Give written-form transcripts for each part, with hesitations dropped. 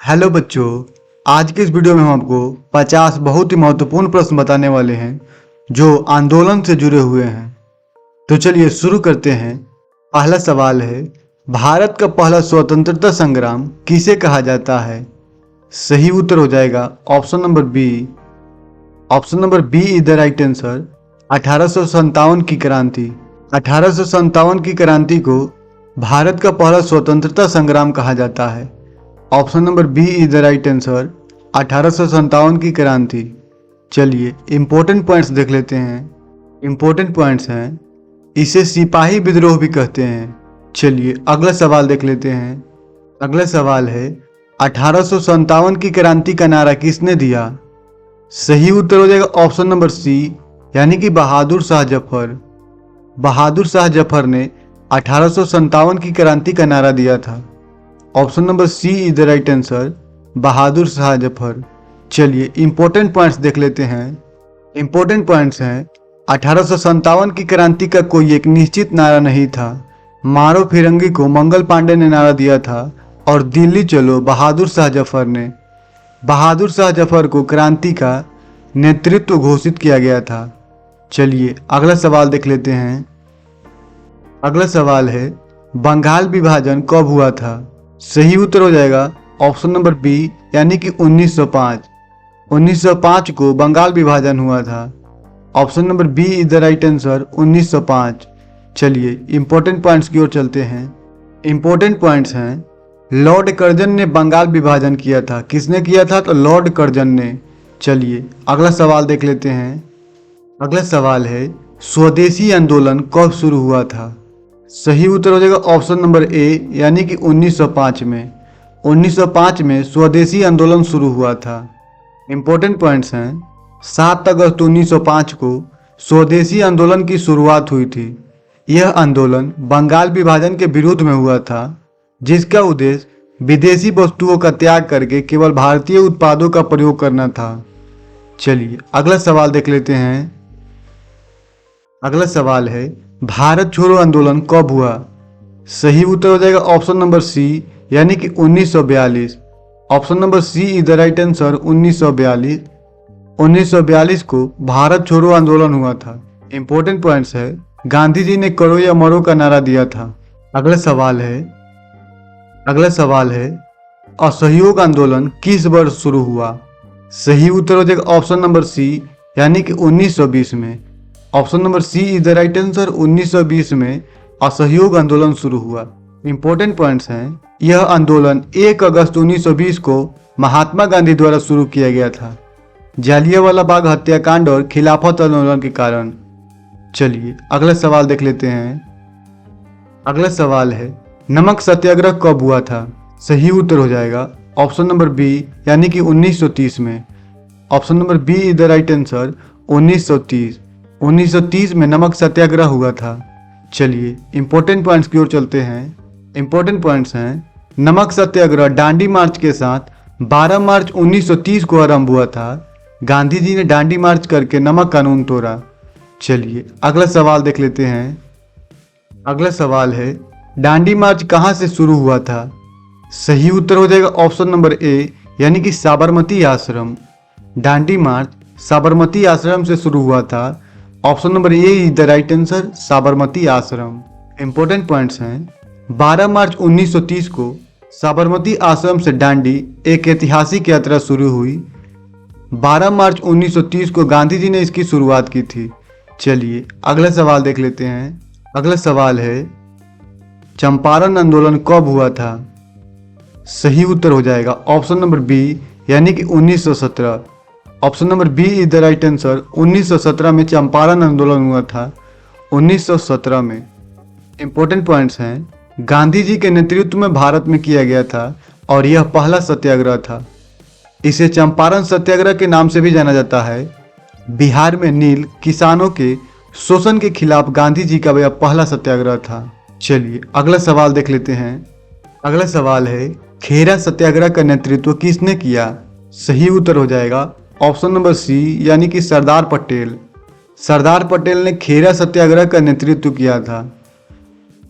Hello बच्चों, आज के इस वीडियो में हम आपको 50 बहुत ही महत्वपूर्ण प्रश्न बताने वाले हैं जो आंदोलन से जुड़े हुए हैं। तो चलिए शुरू करते हैं। पहला सवाल है, भारत का पहला स्वतंत्रता संग्राम किसे कहा जाता है? सही उत्तर हो जाएगा option number B. Option number B is the right answer. 1857 की क्रांति। 1857 की क्रांति को भारत का पहला स्वतंत्रता संग्राम कहा जाता है। Option number B is the right answer. 1857 की क्रांति। चलिए इंपॉर्टेंट पॉइंट्स देख लेते हैं। इंपॉर्टेंट पॉइंट्स हैं, इसे सिपाही विद्रोह भी कहते हैं। चलिए अगला सवाल देख लेते हैं। अगला सवाल है, 1857 की क्रांति का नारा किसने दिया? सही उत्तर हो जाएगा ऑप्शन नंबर सी, यानी कि बहादुर शाह जफर। बहादुर शाह जफर ने 1857 की क्रांति का नारा दिया था। Option number C is the right answer, Bahadur Shah Zafar. चलिए इंपॉर्टेंट पॉइंट्स देख लेते हैं। इंपॉर्टेंट पॉइंट्स हैं, 1857 की क्रांति का कोई एक निश्चित नारा नहीं था। मारो फिरंगी को मंगल पांडे ने नारा दिया था और दिल्ली चलो बहादुर शाह जफर ने। बहादुर शाह जफर को क्रांति का नेतृत्व घोषित किया गया था। चलिए अगला सवाल देख लेते हैं। अगला सवाल है, बंगाल विभाजन कब हुआ था? सही उत्तर हो जाएगा ऑप्शन नंबर बी, यानी कि 1905। 1905 को बंगाल विभाजन हुआ था। Option number B is the right answer, 1905। चलिए इंपॉर्टेंट पॉइंट्स की ओर चलते हैं। इंपॉर्टेंट पॉइंट्स हैं, लॉर्ड कर्जन ने बंगाल विभाजन किया था। किसने किया था? तो लॉर्ड कर्जन ने। चलिए अगला सवाल देख लेते हैं। अगला सवाल है, स्वदेशी आंदोलन कब शुरू हुआ था? सही उत्तर हो जाएगा ऑप्शन नंबर ए, यानी कि 1905 में। 1905 में स्वदेशी आंदोलन शुरू हुआ था। इंपॉर्टेंट पॉइंट्स हैं, 7 अगस्त 1905 को स्वदेशी आंदोलन की शुरुआत हुई थी। यह आंदोलन बंगाल विभाजन के विरुद्ध में हुआ था, जिसका उद्देश्य विदेशी वस्तुओं का त्याग करके केवल भारतीय उत्पादों का प्रयोग करना था। चलिए अगला सवाल देख लेते हैं। अगला सवाल है, भारत छोड़ो आंदोलन कब हुआ? सही उत्तर हो जाएगा ऑप्शन नंबर सी, यानी कि 1942। Option number C is the right answer, 1942। 1942 को भारत छोड़ो आंदोलन हुआ था। इंपॉर्टेंट पॉइंट्स है, गांधी जी ने करो या मरो का नारा दिया था। अगला सवाल है, असहयोग आंदोलन किस वर्ष शुरू हुआ? सही उत्तर हो जाएगा ऑप्शन नंबर सी, यानी कि 1920 में। Option number C is the right answer, 1920 में असहयोग आंदोलन शुरू हुआ। इंपॉर्टेंट पॉइंट्स हैं, यह आंदोलन 1 अगस्त 1920 को महात्मा गांधी द्वारा शुरू किया गया था, जालियांवाला बाग हत्याकांड और खिलाफत आंदोलन के कारण। चलिए अगला सवाल देख लेते हैं। अगला सवाल है, नमक सत्याग्रह कब हुआ था? सही उत्तर हो जाएगा ऑप्शन नंबर बी, यानी कि 1930 में। Option number B is the right answer, 1930। 1930 में नमक सत्याग्रह हुआ था। चलिए इंपॉर्टेंट पॉइंट्स की ओर चलते हैं। इंपॉर्टेंट पॉइंट्स हैं, नमक सत्याग्रह दांडी मार्च के साथ 12 मार्च 1930 को आरंभ हुआ था। गांधी जी ने दांडी मार्च करके नमक कानून तोड़ा। चलिए अगला सवाल देख लेते हैं। अगला सवाल है, दांडी मार्च कहाँ से शुरू हुआ था? सही उत्तर हो जाएगा ऑप्शन नंबर ए, यानी कि साबरमती आश्रम। दांडी मार्च साबरमती आश्रम से शुरू हुआ था। Option number A is the right answer, Sabarmati Ashram. Important points हैं, 12 मार्च 1930 को साबरमती आश्रम से दांडी एक ऐतिहासिक यात्रा शुरू हुई। 12 मार्च 1930 को गांधी जी ने इसकी शुरुआत की थी। चलिए अगला सवाल देख लेते हैं। अगला सवाल है, चंपारण आंदोलन कब हुआ था? सही उत्तर हो जाएगा ऑप्शन नंबर बी, यानी कि 1917। Option number B is the right answer, 1917 में चंपारण आंदोलन हुआ था। 1917 में। इंपॉर्टेंट पॉइंट्स हैं, गांधी जी के नेतृत्व में भारत में किया गया था और यह पहला सत्याग्रह था। इसे चंपारण सत्याग्रह के नाम से भी जाना जाता है। बिहार में नील किसानों के शोषण के खिलाफ गांधी जी का यह पहला सत्याग्रह था। चलिए अगला सवाल देख लेते हैं। अगला सवाल है, खेरा सत्याग्रह का नेतृत्व किसने किया? सही उत्तर हो जाएगा ऑप्शन नंबर सी, यानी कि सरदार पटेल। सरदार पटेल ने खेरा सत्याग्रह का नेतृत्व किया था।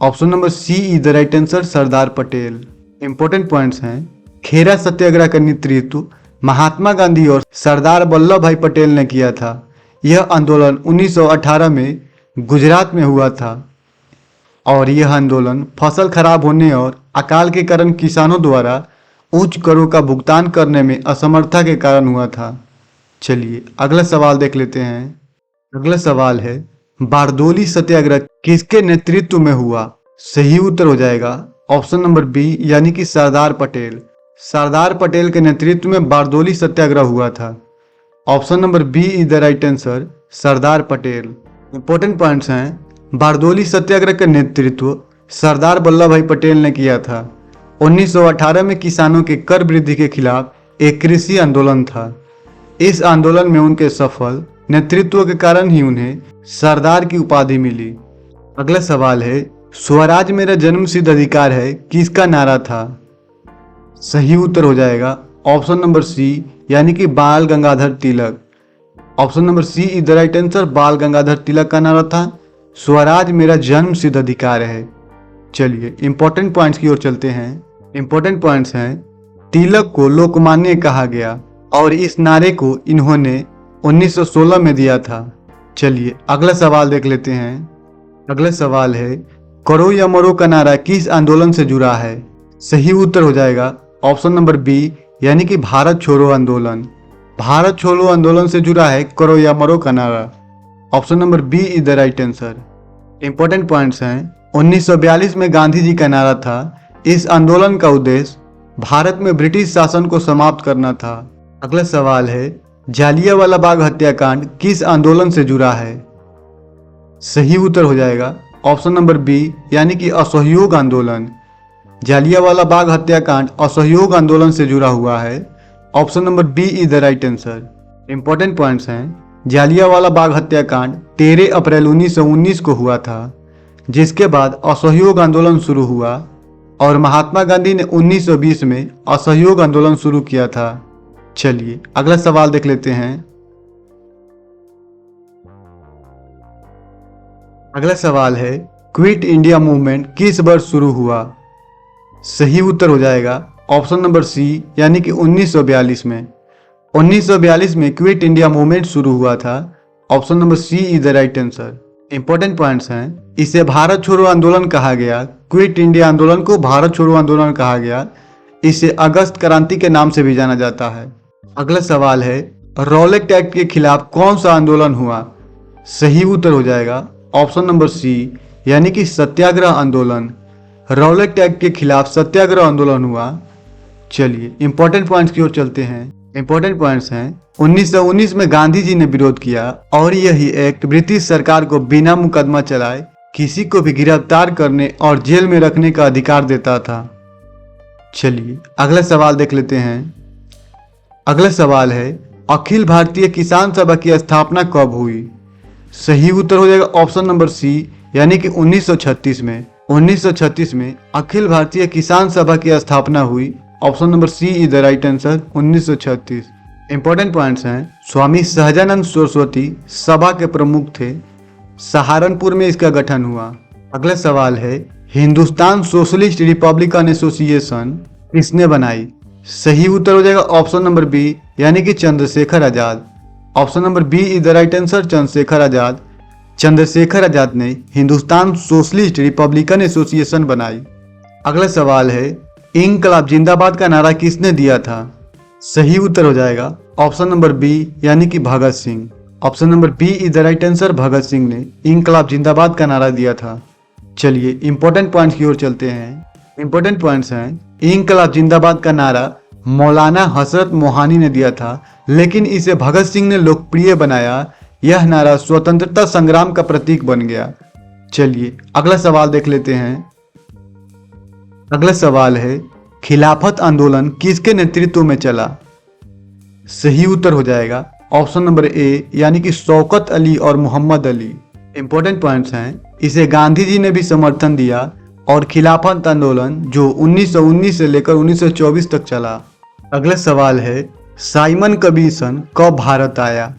Option number C is the right answer, Sardar Patel. Important points हैं, खेरा सत्याग्रह का नेतृत्व महात्मा गांधी और सरदार वल्लभ भाई पटेल ने किया था। यह आंदोलन 1918 में गुजरात में हुआ था और यह आंदोलन फसल खराब होने और अकाल के कारण किसानों द्वारा उच्च करों का भुगतान करने में असमर्थता के कारण हुआ था। चलिए अगला सवाल देख लेते हैं। अगला सवाल है, बारदोली सत्याग्रह किसके नेतृत्व में हुआ? सही उत्तर हो जाएगा ऑप्शन नंबर बी, यानी कि सरदार पटेल। सरदार पटेल के नेतृत्व में बारदोली सत्याग्रह हुआ था। Option number B is the right answer, Sardar Patel. Important points हैं, बारदोली सत्याग्रह का नेतृत्व सरदार वल्लभ भाई पटेल ने किया था। 1918 में किसानों के कर वृद्धि के खिलाफ एक कृषि आंदोलन था। इस आंदोलन में उनके सफल नेतृत्व के कारण ही उन्हें सरदार की उपाधि मिली। अगला सवाल है, स्वराज मेरा जन्मसिद्ध अधिकार है किसका नारा था? सही उत्तर हो जाएगा ऑप्शन नंबर सी, यानी कि Bal Gangadhar Tilak. Option number C is the right answer, Bal Gangadhar तिलक का नारा था स्वराज मेरा जन्मसिद्ध अधिकार है। चलिए इंपॉर्टेंट पॉइंट्स की ओर चलते हैं। इंपॉर्टेंट पॉइंट्स हैं, तिलक को लोकमान्य कहा गया और इस नारे को इन्होंने 1916 में दिया था। चलिए अगला सवाल देख लेते हैं। अगला सवाल है, करो या मरो का नारा किस आंदोलन से जुड़ा है? सही उत्तर हो जाएगा ऑप्शन नंबर बी, यानी कि भारत छोड़ो आंदोलन। भारत छोड़ो आंदोलन से जुड़ा है करो या मरो का नारा। Option number B is the right answer. Important points हैं, 1942 में गांधी जी का नारा था। इस आंदोलन का उद्देश्य भारत में ब्रिटिश शासन को समाप्त करना था। अगला सवाल है, जालियांवाला बाग हत्याकांड किस आंदोलन से जुड़ा है? सही उत्तर हो जाएगा ऑप्शन नंबर बी, यानी कि असहयोग आंदोलन। जालियांवाला बाग हत्याकांड असहयोग आंदोलन से जुड़ा हुआ है। Option number B is the right answer. Important points हैं, जालियांवाला बाग हत्याकांड 13 अप्रैल 1919 को हुआ था, जिसके बाद असहयोग आंदोलन शुरू हुआ और महात्मा गांधी ने 1920 में असहयोग आंदोलन शुरू किया था। चलिए अगला सवाल देख लेते हैं। अगला सवाल है, क्विट इंडिया मूवमेंट किस वर्ष शुरू हुआ? सही उत्तर हो जाएगा ऑप्शन नंबर सी, यानी कि 1942 में। 1942 में क्विट इंडिया मूवमेंट शुरू हुआ था। Option number C is the right answer. Important points हैं, इसे भारत छोड़ो आंदोलन कहा गया। क्विट इंडिया आंदोलन को भारत छोड़ो आंदोलन कहा गया। इसे अगस्त क्रांति के नाम से भी जाना जाता है। अगला सवाल है, रॉलेट एक्ट के खिलाफ कौन सा आंदोलन हुआ? सही उत्तर हो जाएगा ऑप्शन नंबर सी, यानी कि सत्याग्रह आंदोलन। रॉलेट एक्ट के खिलाफ सत्याग्रह आंदोलन हुआ। चलिए इंपॉर्टेंट पॉइंट्स की ओर चलते हैं। इंपॉर्टेंट पॉइंट्स हैं, 1919 में गांधी जी ने विरोध किया और यही एक्ट ब्रिटिश सरकार को बिना मुकदमा चलाए किसी को भी गिरफ्तार करने और जेल में रखने का अधिकार देता था। चलिए अगला सवाल देख लेते हैं। अगला सवाल है, अखिल भारतीय किसान सभा की स्थापना कब हुई? सही उत्तर हो जाएगा ऑप्शन नंबर सी, यानी कि 1936 में। 1936 में अखिल भारतीय किसान सभा की स्थापना हुई। Option number C is the right answer, 1936। Important points हैं, स्वामी सहजानंद सरस्वती सभा के प्रमुख थे। सहारनपुर में इसका गठन हुआ। अगला सवाल है, हिंदुस्तान सोशलिस्ट रिपब्लिकन एसोसिएशन किसने बनाई? सही उत्तर हो जाएगा ऑप्शन नंबर बी, यानी कि Chandrashekhar Azad. Option number B is the right answer, Chandrashekhar Azad. Chandrashekhar Azad ने हिंदुस्तान सोशलिस्ट रिपब्लिकन एसोसिएशन बनाई। अगला सवाल है, इंकलाब जिंदाबाद का नारा किसने दिया था? सही उत्तर हो जाएगा ऑप्शन नंबर बी, यानी कि Bhagat Singh. Option number B is the right answer, Bhagat Singh ने इंकलाब जिंदाबाद का नारा दिया था। चलिए इंपॉर्टेंट पॉइंट्स की ओर चलते हैं। इंपॉर्टेंट पॉइंट्स हैं, इंकलाब जिंदाबाद का नारा मौलाना हजरत मोहानी ने दिया था, लेकिन इसे भगत सिंह ने लोकप्रिय बनाया। यह नारा स्वतंत्रता संग्राम का प्रतीक बन गया। चलिए अगला सवाल देख लेते हैं। अगला सवाल है, खिलाफत आंदोलन किसके नेतृत्व में चला? सही उत्तर हो जाएगा ऑप्शन नंबर ए, यानी कि शौकत अली और मोहम्मद अली। इंपॉर्टेंट पॉइंट्स हैं, इसे गांधी जी ने भी समर्थन दिया और खिलाफत आंदोलन जो 1919 से लेकर 1924 तक चला। अगला सवाल है, साइमन कमीशन कब भारत आया?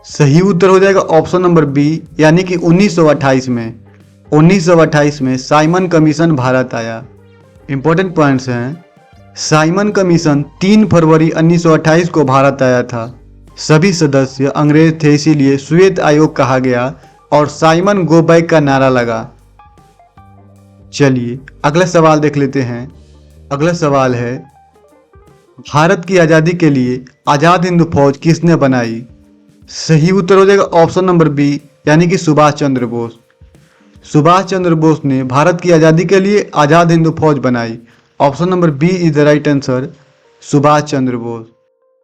सही उत्तर हो जाएगा ऑप्शन नंबर बी, यानी कि 1928 में। 1928 में साइमन कमीशन भारत आया। इंपॉर्टेंट पॉइंट्स हैं, साइमन कमीशन 3 फरवरी 1928 को भारत आया था। सभी सदस्य अंग्रेज थे, इसीलिए श्वेत आयोग कहा गया और साइमन गो बैक का नारा लगा। चलिए अगला सवाल देख लेते हैं। अगला सवाल है, भारत की आज़ादी के लिए आज़ाद हिंद फौज किसने बनाई? सही उत्तर हो जाएगा ऑप्शन नंबर बी, यानी कि सुभाष चंद्र बोस। सुभाष चंद्र बोस ने भारत की आज़ादी के लिए आज़ाद हिंद फौज बनाई। Option number B is the right answer, Subhash Chandra Bose.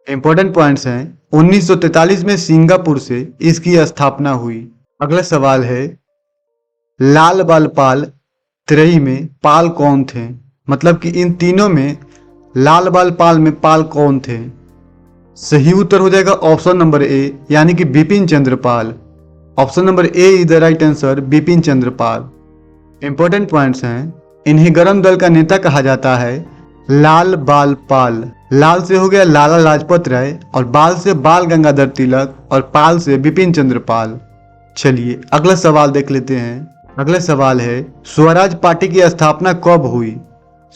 Important points हैं, 1943 में सिंगापुर से इसकी स्थापना हुई। अगला सवाल है, लाल बाल पाल त्रयी में पाल कौन थे? मतलब कि इन तीनों में लाल बाल पाल में पाल कौन थे? सही उत्तर हो जाएगा ऑप्शन नंबर ए, यानी कि Bipin Chandra Pal. Option number A is the right answer, Bipin Chandra Pal. Important points हैं, इन्हें गरम दल का नेता कहा जाता है, लाल बाल पाल। लाल से हो गया लाला लाजपत राय, और बाल से बाल गंगाधर तिलक, और पाल से बिपिन चंद्र पाल। चलिए अगला सवाल देख लेते हैं। अगला सवाल है, स्वराज पार्टी की स्थापना कब हुई?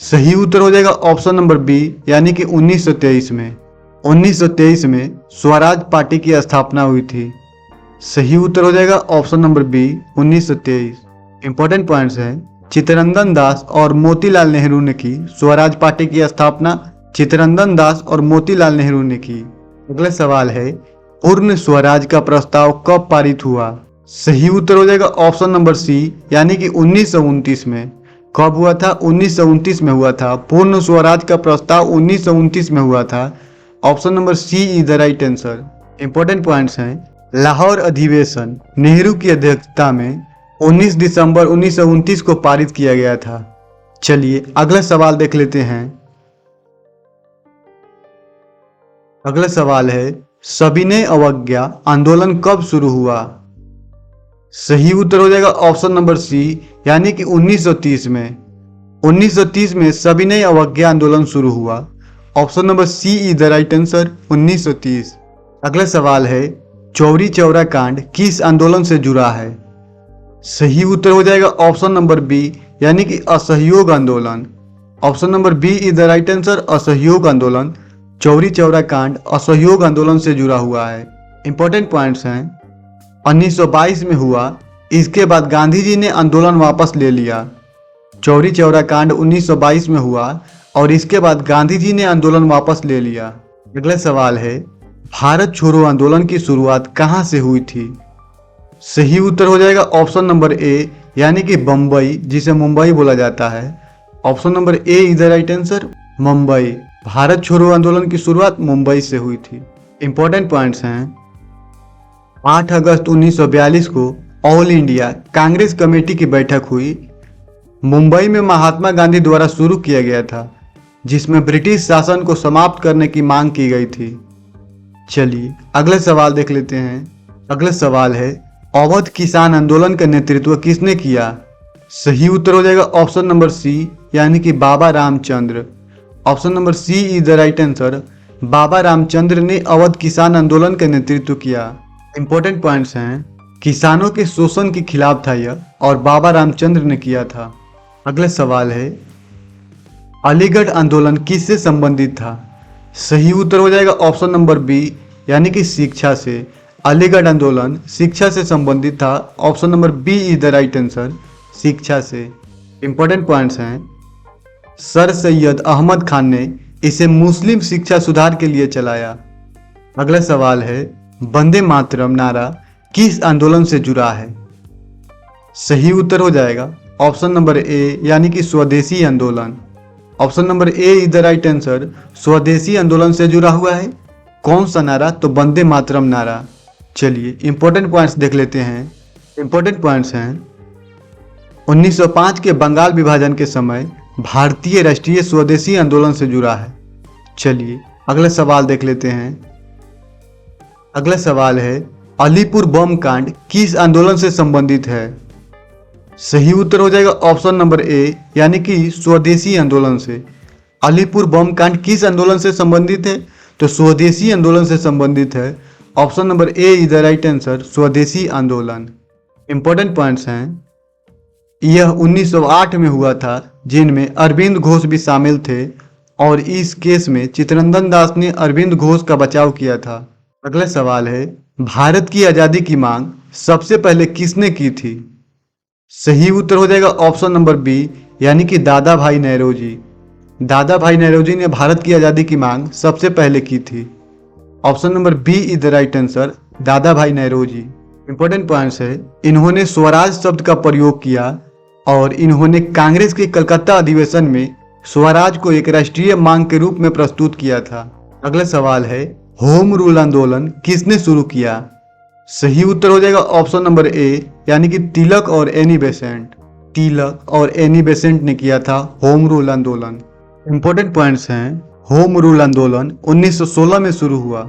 सही उत्तर हो जाएगा ऑप्शन नंबर बी, यानी कि 1923 में। 1923 में स्वराज पार्टी की स्थापना हुई थी। सही उत्तर हो जाएगा option number B, 1923। Important points हैं, चित्तरंजन दास और मोतीलाल नेहरू ने की स्वराज पार्टी की स्थापना। चित्तरंजन दास और मोतीलाल नेहरू ने की। अगला सवाल है, पूर्ण स्वराज का प्रस्ताव कब पारित हुआ? सही उत्तर हो जाएगा ऑप्शन नंबर सी, यानी कि 1929 में। कब हुआ था? 1929 में हुआ था। पूर्ण स्वराज का प्रस्ताव 1929 में हुआ था। Option number C is the right answer. Important points हैं, लाहौर अधिवेशन नेहरू की अध्यक्षता में 19 दिसंबर 1929 को पारित किया गया था। चलिए अगला सवाल देख लेते हैं। अगला सवाल है, सविनय अवज्ञा आंदोलन कब शुरू हुआ? सही उत्तर हो जाएगा ऑप्शन नंबर सी, यानी कि 1930 में। 1930 में सविनय अवज्ञा आंदोलन शुरू हुआ। Option number C is the right answer, 1930। अगला सवाल है, चौरी चौरा कांड किस आंदोलन से जुड़ा है? सही उत्तर हो जाएगा ऑप्शन नंबर बी, यानी कि असहयोग आंदोलन। Option number B is the right answer, असहयोग आंदोलन। चौरी चौरा कांड असहयोग आंदोलन से जुड़ा हुआ है। इंपॉर्टेंट पॉइंट्स हैं, 1922 में हुआ, इसके बाद गांधी जी ने आंदोलन वापस ले लिया। चौरी चौरा कांड 1922 में हुआ और इसके बाद गांधी जी ने आंदोलन वापस ले लिया। अगला सवाल है, भारत छोड़ो आंदोलन की शुरुआत कहां से हुई थी? सही उत्तर हो जाएगा ऑप्शन नंबर ए, यानी कि बम्बई, जिसे मुंबई बोला जाता है। Option number A is the right answer, Mumbai. Bharat छोड़ो आंदोलन की शुरुआत मुंबई से हुई थी। इंपॉर्टेंट पॉइंट्स हैं, 8 अगस्त 1942 को ऑल इंडिया कांग्रेस कमेटी की बैठक हुई। मुंबई में महात्मा गांधी द्वारा शुरू किया गया था, जिसमें ब्रिटिश शासन को समाप्त करने की मांग की गई थी। चलिए अगले सवाल देख लेते हैं। अगला सवाल है, अवध किसान आंदोलन का नेतृत्व किसने किया? सही उत्तर हो जाएगा ऑप्शन नंबर सी, यानी कि Baba Ramchandra. Option number C is the right answer, Baba Ramchandra ने अवध किसान आंदोलन का नेतृत्व किया। इंपॉर्टेंट पॉइंट्स हैं, किसानों के शोषण के खिलाफ था यह और बाबा रामचंद्र ने किया था। अगला सवाल है, अलीगढ़ आंदोलन किससे संबंधित था? सही उत्तर हो जाएगा ऑप्शन नंबर बी, यानी कि शिक्षा से। अलीगढ़ आंदोलन शिक्षा से संबंधित था। Option number B is the right answer, शिक्षा से। इंपॉर्टेंट पॉइंट्स हैं, सर सैयद अहमद खान ने इसे मुस्लिम शिक्षा सुधार के लिए चलाया। अगला सवाल है, वंदे मातरम नारा किस आंदोलन से जुड़ा है? सही उत्तर हो जाएगा ऑप्शन नंबर ए, यानी कि स्वदेशी आंदोलन। Option number A is the right answer, Swadeshi आंदोलन से जुड़ा हुआ है। कौन सा नारा? तो वंदे मातरम नारा। चलिए इंपॉर्टेंट पॉइंट्स देख लेते हैं। इंपॉर्टेंट पॉइंट्स हैं, 1905 के बंगाल विभाजन के समय भारतीय राष्ट्रीय स्वदेशी आंदोलन से जुड़ा है। चलिए अगला सवाल देख लेते हैं। अगला सवाल है, अलीपुर बम कांड किस आंदोलन से संबंधित है? सही उत्तर हो जाएगा ऑप्शन नंबर ए, यानी कि स्वदेशी आंदोलन से। अलीपुर बम कांड किस आंदोलन से संबंधित है? तो स्वदेशी आंदोलन से संबंधित है। Option number A is the right answer, Swadeshi आंदोलन। इंपॉर्टेंट पॉइंट्स हैं, यह 1908 में हुआ था, जिनमें अरविंद घोष भी शामिल थे और इस केस में चित्तरंजन दास ने अरविंद घोष का बचाव किया था। अगला सवाल है, भारत की आजादी की मांग सबसे पहले किसने की थी? सही उत्तर हो जाएगा ऑप्शन नंबर बी, यानी कि दादा भाई नौरोजी। दादा भाई नौरोजी ने भारत की आजादी की मांग सबसे पहले की थी। Option number B is the right answer, Dadabhai Naoroji. Important points है, इन्होंने स्वराज शब्द का प्रयोग किया और इन्होंने कांग्रेस के कलकत्ता अधिवेशन में स्वराज को एक राष्ट्रीय मांग के रूप में प्रस्तुत किया था। अगला सवाल है, होम रूल आंदोलन किसने शुरू किया? सही उत्तर हो जाएगा ऑप्शन नंबर ए, यानी कि तिलक और एनी बेसेंट। तिलक और एनी बेसेंट ने किया था होम रूल आंदोलन। इंपॉर्टेंट पॉइंट्स हैं, होम रूल आंदोलन 1916 में शुरू हुआ।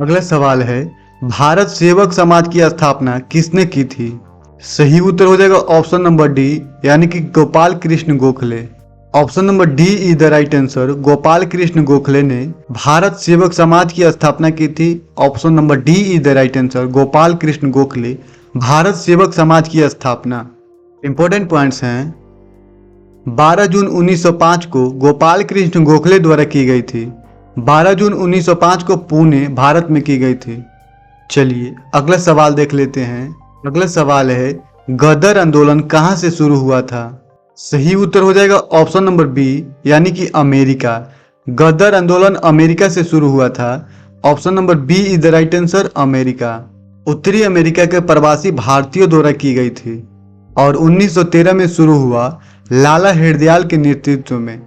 अगला सवाल है, भारत सेवक समाज की स्थापना किसने की थी? सही उत्तर हो जाएगा ऑप्शन नंबर डी, यानी कि Gopal Krishna Gokhale. Option number D is the right answer, Gopal Krishna Gokhale ने भारत सेवक समाज की स्थापना की थी। Option number D is the right answer, Gopal Krishna Gokhale, Bharat सेवक समाज की स्थापना। इंपॉर्टेंट पॉइंट्स हैं, 12 जून 1905 को गोपाल कृष्ण गोखले द्वारा की गई थी। 12 जून 1905 को पुणे भारत में की गई थी। चलिए अगला सवाल देख लेते हैं। अगला सवाल है, गदर आंदोलन कहां से शुरू हुआ था? सही उत्तर हो जाएगा ऑप्शन नंबर बी, यानी कि अमेरिका। गदर आंदोलन अमेरिका से शुरू हुआ था। Option number B is the right answer, America. उत्तरी अमेरिका के प्रवासी भारतीयों द्वारा की गई थी और 1913 में शुरू हुआ लाला हरदयाल के नेतृत्व में।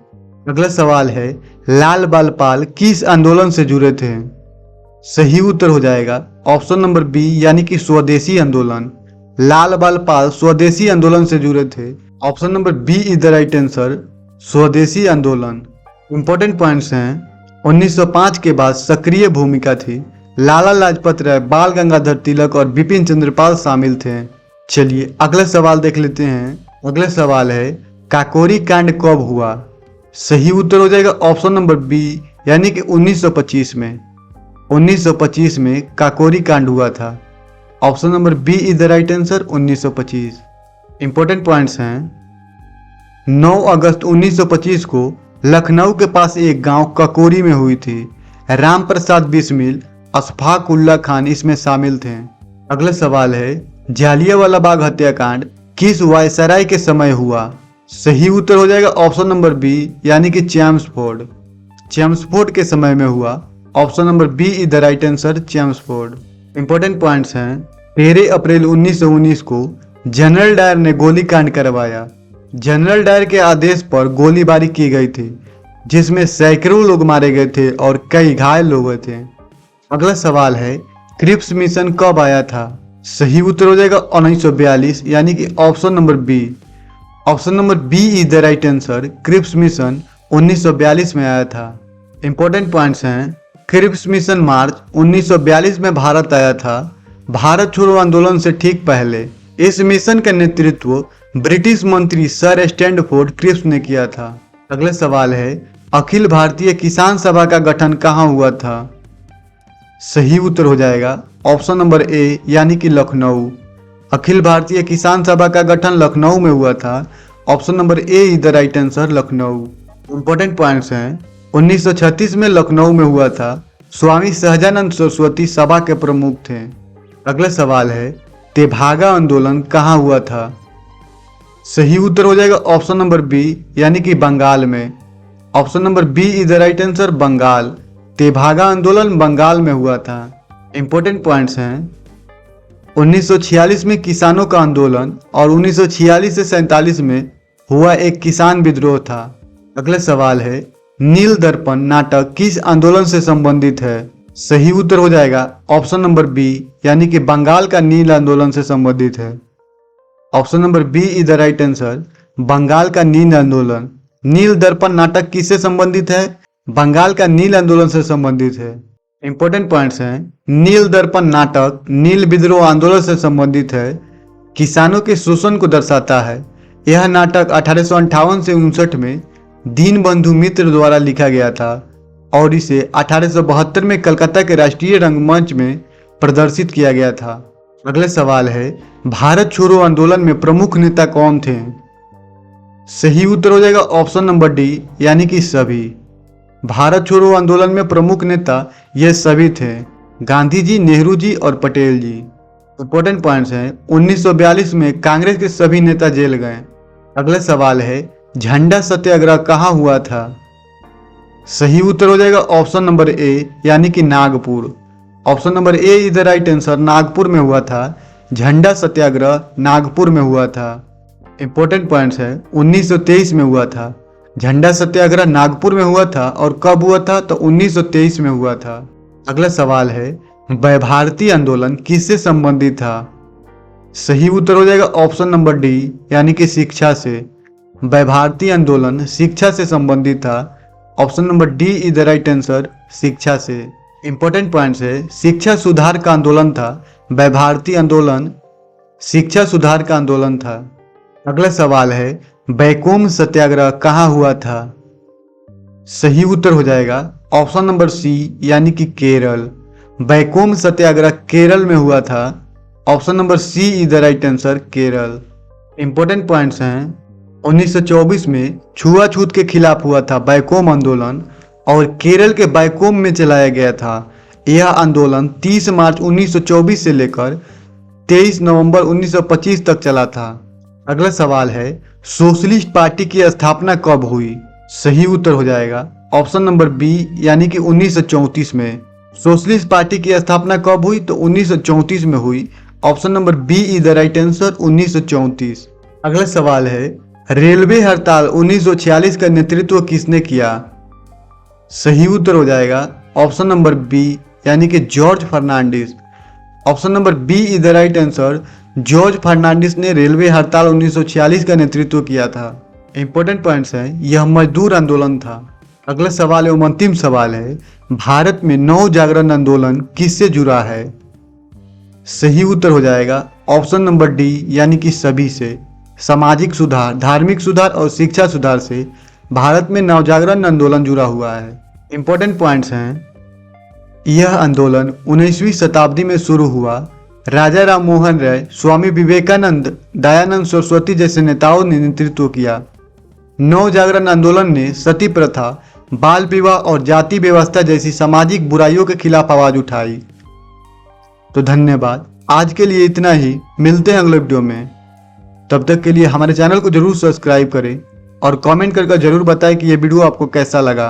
अगला सवाल है, लाल बाल पाल किस आंदोलन से जुड़े थे? सही उत्तर हो जाएगा ऑप्शन नंबर बी, यानी कि स्वदेशी आंदोलन। लाल बाल पाल स्वदेशी आंदोलन से जुड़े थे। Option number B is the right answer, Swadeshi आंदोलन। इंपॉर्टेंट पॉइंट्स हैं, 1905 के बाद सक्रिय भूमिका थी। लाला लाजपत राय, बाल गंगाधर तिलक और बिपिन चंद्रपाल शामिल थे। चलिए अगला सवाल देख लेते हैं। अगला सवाल है, काकोरी कांड कब हुआ? सही उत्तर हो जाएगा ऑप्शन नंबर बी, यानी कि 1925 में। 1925 में काकोरी कांड हुआ था। Option number B is the right answer, 1925। Important points हैं, 9 अगस्त 1925 को लखनऊ के पास एक गांव ककोरी में हुई थी। राम प्रसाद बिस्मिल, अशफाक उल्ला खान इसमें शामिल थे। अगला सवाल है, जालियांवाला बाग हत्याकांड किस वायसराय के समय हुआ? सही उत्तर हो जाएगा ऑप्शन नंबर बी, यानी कि चैम्सफोर्ड। चैम्सफोर्ड के समय में हुआ। Option number B is the right answer, Chelmsford. Important points हैं, 13 अप्रैल 1919 को जनरल डायर ने गोलीकांड करवाया। जनरल डायर के आदेश पर गोलीबारी की गई थी, जिसमें सैकड़ों लोग मारे गए थे और कई घायल लोग हुए थे। अगला सवाल है, क्रिप्स मिशन कब आया था? सही उत्तर हो जाएगा 1942, यानी कि option number B. Option number B is the right answer, Cripps mission 1942 में आया था। इंपॉर्टेंट पॉइंट्स हैं, क्रिप्स मिशन मार्च 1942 में भारत आया था, भारत छोड़ो आंदोलन से ठीक पहले। इस मिशन का नेतृत्व ब्रिटिश मंत्री सर स्टैंडफोर्ड क्रिप्स ने किया था। अगला सवाल है, अखिल भारतीय किसान सभा का गठन कहाँ हुआ था? सही उत्तर हो जाएगा ऑप्शन नंबर ए, यानी कि लखनऊ। अखिल भारतीय किसान सभा का गठन लखनऊ में हुआ था। Option number A is the right answer, Lucknow. Important points हैं, 1936 में लखनऊ में हुआ था। स्वामी सहजानंद सरस्वती सभा के प्रमुख थे। अगला सवाल है, तेभागा आंदोलन कहाँ हुआ था? सही उत्तर हो जाएगा ऑप्शन नंबर बी, यानी कि बंगाल में। Option number B is the right answer, Bengal. Tebhaga आंदोलन बंगाल में हुआ था। इंपॉर्टेंट पॉइंट्स हैं, 1946 में किसानों का आंदोलन और 1946 से 47 में हुआ एक किसान विद्रोह था। अगला सवाल है, नील दर्पण नाटक किस आंदोलन से संबंधित है? सही उत्तर हो जाएगा ऑप्शन नंबर बी, यानी कि बंगाल का नील आंदोलन से संबंधित है। Option number B is the right answer, Bengal का नील आंदोलन। नील दर्पण नाटक किससे संबंधित है? बंगाल का नील आंदोलन से संबंधित है। इंपॉर्टेंट पॉइंट्स हैं, नील दर्पण नाटक नील विद्रोह आंदोलन से संबंधित है, किसानों के शोषण को दर्शाता है। यह नाटक 1858 से 59 में दीनबंधु मित्र द्वारा लिखा गया था और इसे 1872 में कलकत्ता के राष्ट्रीय रंगमंच में प्रदर्शित किया गया था। अगला सवाल है, भारत छोड़ो आंदोलन में प्रमुख नेता कौन थे? सही उत्तर हो जाएगा ऑप्शन नंबर डी, यानी कि सभी। भारत छोड़ो आंदोलन में प्रमुख नेता ये सभी थे, गांधी जी, नेहरू जी और पटेल जी। इंपॉर्टेंट पॉइंट्स हैं, 1942 में कांग्रेस के सभी नेता जेल गए। अगला सवाल है, झंडा सत्याग्रह कहाँ हुआ था? सही उत्तर हो जाएगा ऑप्शन नंबर ए, यानी कि Nagpur. Option number A is the right answer, Nagpur में हुआ था। झंडा सत्याग्रह नागपुर में हुआ था। इंपॉर्टेंट पॉइंट्स है, 1923 में हुआ था। झंडा सत्याग्रह नागपुर में हुआ था और कब हुआ था? तो 1923 में हुआ था। अगला सवाल है, वह भारतीय आंदोलन किससे संबंधित था? सही उत्तर हो जाएगा ऑप्शन नंबर डी, यानी कि शिक्षा से। वह भारतीय आंदोलन शिक्षा से संबंधित था। Option number D is the right answer, शिक्षा से। इंपॉर्टेंट पॉइंट्स है, शिक्षा सुधार का आंदोलन था। वह भारतीय आंदोलन शिक्षा सुधार का आंदोलन था। अगला सवाल है, बैकोम सत्याग्रह कहाँ हुआ था? सही उत्तर हो जाएगा ऑप्शन नंबर सी, यानी कि केरल। बैकोम सत्याग्रह केरल में हुआ था। Option number C is the right answer, Kerala. Important points हैं, 1924 में छुआछूत के खिलाफ हुआ था बैकोम आंदोलन और केरल के बैकोम में चलाया गया था। यह आंदोलन 30 मार्च 1924 से लेकर 23 नवंबर 1925 तक चला था। अगला सवाल है, सोशलिस्ट पार्टी की स्थापना कब हुई? सही उत्तर हो जाएगा ऑप्शन नंबर बी, यानी कि 1934 में। सोशलिस्ट पार्टी की स्थापना कब हुई? तो 1934 में हुई। Option number B is the right answer, 1934। अगला सवाल है, रेलवे हड़ताल 1946 का नेतृत्व किसने किया? सही उत्तर हो जाएगा ऑप्शन नंबर बी, यानी कि George Fernandes. Option number B is the right answer, George Fernandes ने रेलवे हड़ताल 1946 का नेतृत्व किया था। इंपॉर्टेंट पॉइंट्स है, यह मजदूर आंदोलन था। अगला सवाल एवं अंतिम सवाल है, भारत में नव जागरण आंदोलन किससे जुड़ा है? सही उत्तर हो जाएगा ऑप्शन नंबर डी, यानी कि सभी से। सामाजिक सुधार, धार्मिक सुधार और शिक्षा सुधार से भारत में नवजागरण आंदोलन जुड़ा हुआ है। इंपॉर्टेंट पॉइंट्स हैं, यह आंदोलन 19वीं शताब्दी में शुरू हुआ। राजा राम मोहन राय, स्वामी विवेकानंद, दयानंद सरस्वती जैसे नेताओं ने नेतृत्व किया। नव जागरण आंदोलन ने सती प्रथा, बाल विवाह और जाति व्यवस्था जैसी सामाजिक बुराइयों के खिलाफ आवाज उठाई। तो धन्यवाद, आज के लिए इतना ही। मिलते हैं अगले वीडियो में। तब तक के लिए हमारे चैनल को जरूर सब्सक्राइब करें और कमेंट करके जरूर बताएं कि ये वीडियो आपको कैसा लगा।